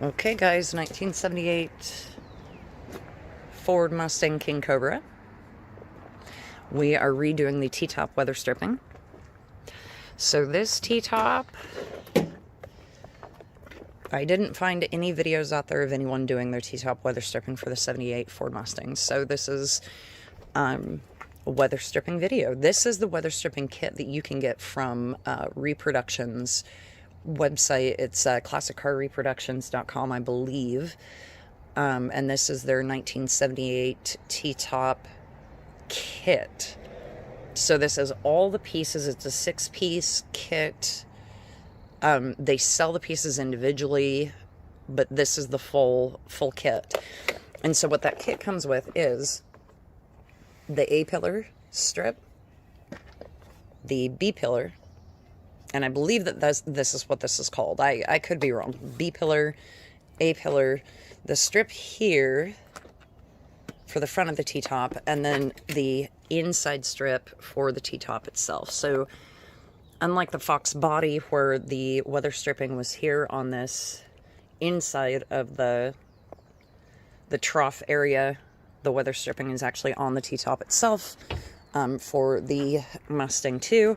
Okay guys, 1978 Ford Mustang King Cobra. We are redoing the T-top weather stripping. So this T-top, I didn't find any videos out there of anyone doing their T-top weather stripping for the 78 Ford Mustangs. So this is a weather stripping video. This is the weather stripping kit that you can get from Reproductions website. It's classiccarreproductions.com, I believe. And this is their 1978 T-top kit. So this is all the pieces. It's a 6-piece kit. They sell the pieces individually, but this is the full kit. And so what that kit comes with is the A-pillar strip, the B-pillar, and I believe that this is what this is called. I could be wrong. B-pillar, A-pillar, the strip here for the front of the T-top, and then the inside strip for the T-top itself. So unlike the Fox body where the weather stripping was here on this inside of the trough area, the weather stripping is actually on the T-top itself for the Mustang 2.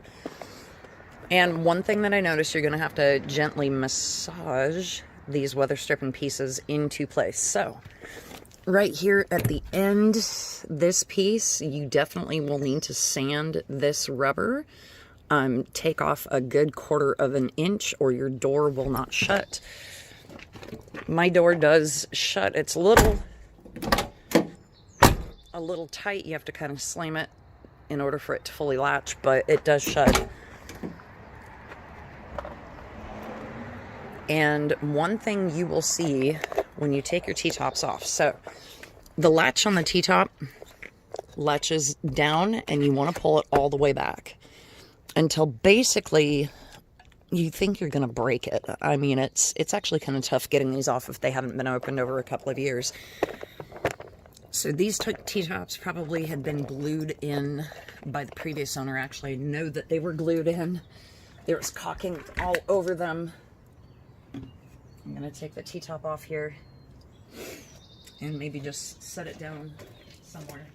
And one thing that I noticed, you're going to have to gently massage these weather stripping pieces into place. So right here at the end, this piece, you definitely will need to sand this rubber. Take off a good 1/4 of an inch or your door will not shut. My door does shut. It's a little tight. You have to kind of slam it in order for it to fully latch, but it does shut. And one thing you will see when you take your T-tops off. So the latch on the T-top latches down and you want to pull it all the way back until basically you think you're going to break it. I mean, it's actually kind of tough getting these off if they haven't been opened over a couple of years. So these T-tops probably had been glued in by the previous owner. Actually, I know that they were glued in. There was caulking all over them. I'm going to take the T-top off here and maybe just set it down somewhere.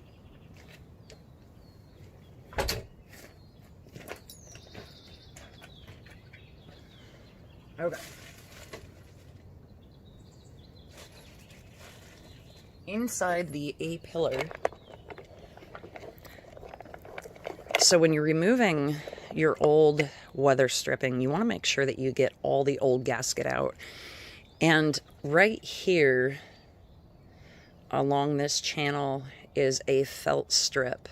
Okay. Inside the A-pillar, so when you're removing your old weather stripping, you want to make sure that you get all the old gasket out. And right here along this channel is a felt strip.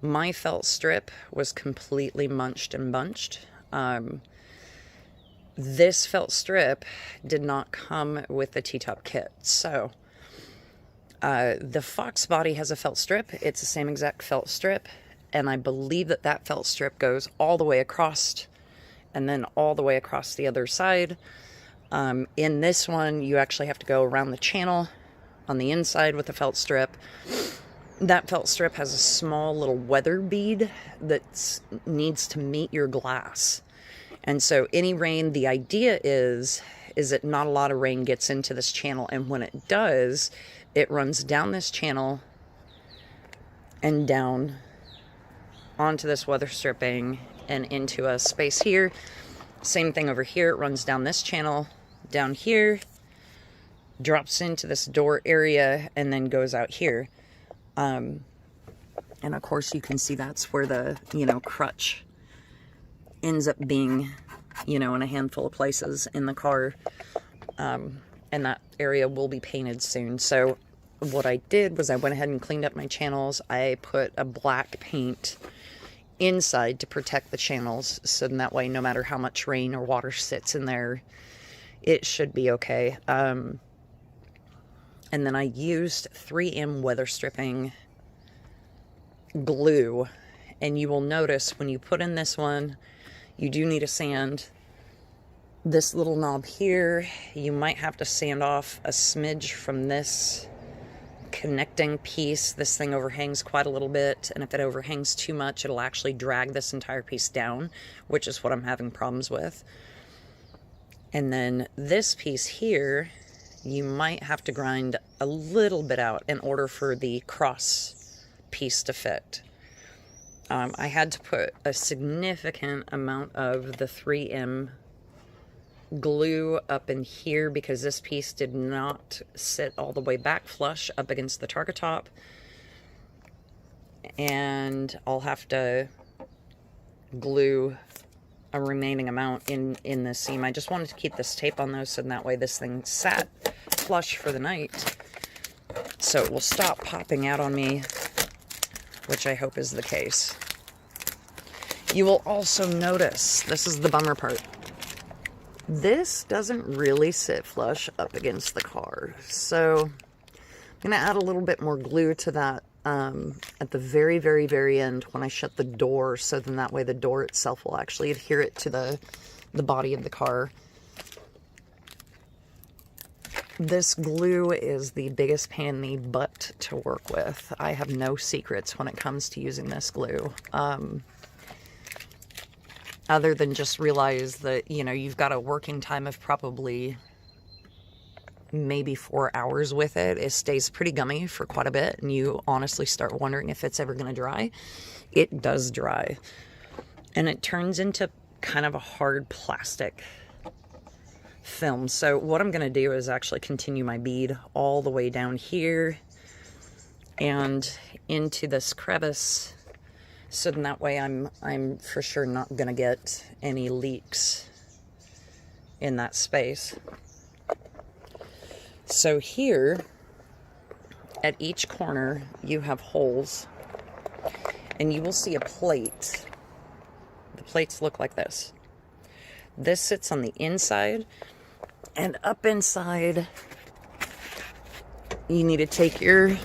My felt strip was completely munched and bunched. This felt strip did not come with the T-top kit. So the Fox body has a felt strip. It's the same exact felt strip. And I believe that that felt strip goes all the way across and then all the way across the other side. In this one, you actually have to go around the channel on the inside with the felt strip. That felt strip has a small little weather bead that needs to meet your glass. And so any rain, the idea is that not a lot of rain gets into this channel. And when it does, it runs down this channel and down onto this weather stripping and into a space here. Same thing over here. It runs down this channel, down here, drops into this door area, and then goes out here. And of course you can see that's where the, crutch ends up being, in a handful of places in the car. And that area will be painted soon. So what I did was I went ahead and cleaned up my channels. I put a black paint inside to protect the channels, so that way no matter how much rain or water sits in there, it should be okay. And then I used 3M weather stripping glue, and you will notice when you put in this one, you do need to sand this little knob here. You might have to sand off a smidge from this connecting piece. This thing overhangs quite a little bit, and if it overhangs too much, it'll actually drag this entire piece down, which is what I'm having problems with. And then this piece here, you might have to grind a little bit out in order for the cross piece to fit. I had to put a significant amount of the 3M glue up in here because this piece did not sit all the way back flush up against the targa top. And I'll have to glue a remaining amount in the seam. I just wanted to keep this tape on those so that way this thing sat flush for the night. So it will stop popping out on me, which I hope is the case. You will also notice, this is the bummer part, this doesn't really sit flush up against the car. So I'm going to add a little bit more glue to that at the very, very, very end when I shut the door, so then that way the door itself will actually adhere it to the body of the car. This glue is the biggest pain in the butt to work with. I have no secrets when it comes to using this glue. Other than just realize that, you know, you've got a working time of probably maybe 4 hours with it. It stays pretty gummy for quite a bit, and you honestly start wondering if it's ever going to dry. It does dry. And it turns into kind of a hard plastic film. So what I'm going to do is actually continue my bead all the way down here and into this crevice, so then that way I'm for sure not going to get any leaks in that space. So here at each corner you have holes, and you will see a plate. The plates look like this. This sits on the inside, and up inside you need to take your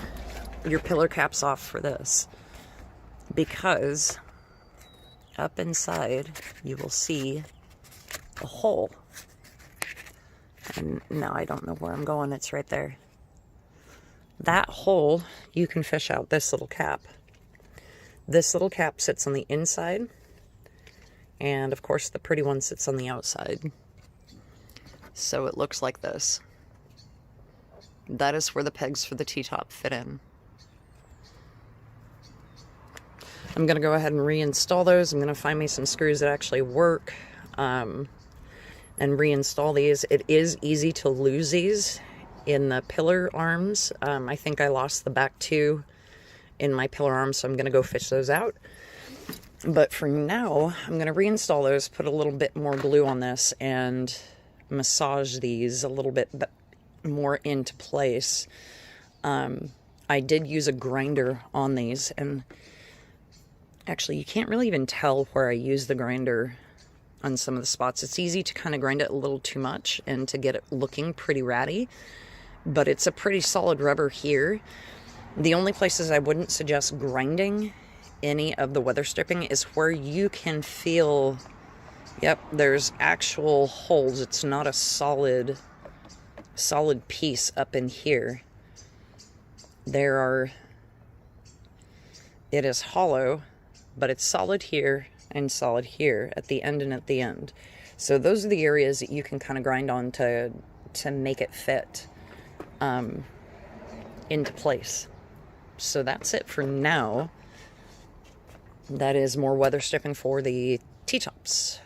pillar caps off for this, because up inside you will see a hole. And now I don't know where I'm going. It's right there. That hole, you can fish out this little cap. This little cap sits on the inside, and of course the pretty one sits on the outside. So it looks like this. That is where the pegs for the T-top fit in. I'm going to go ahead and reinstall those. I'm going to find me some screws that actually work and reinstall these. It is easy to lose these in the pillar arms. I think I lost the back two in my pillar arms, so I'm going to go fish those out. But for now, I'm going to reinstall those, put a little bit more glue on this, and massage these a little bit more into place. I did use a grinder on these, and actually you can't really even tell where I use the grinder on some of the spots. It's easy to kind of grind it a little too much and to get it looking pretty ratty, but it's a pretty solid rubber here. The only places I wouldn't suggest grinding any of the weather stripping is where you can feel, yep, there's actual holes. It's not a solid piece up in here. It is hollow, but it's solid here and solid here at the end and at the end. So those are the areas that you can kind of grind on to make it fit into place. So that's it for now. That is more weather stripping for the T-tops.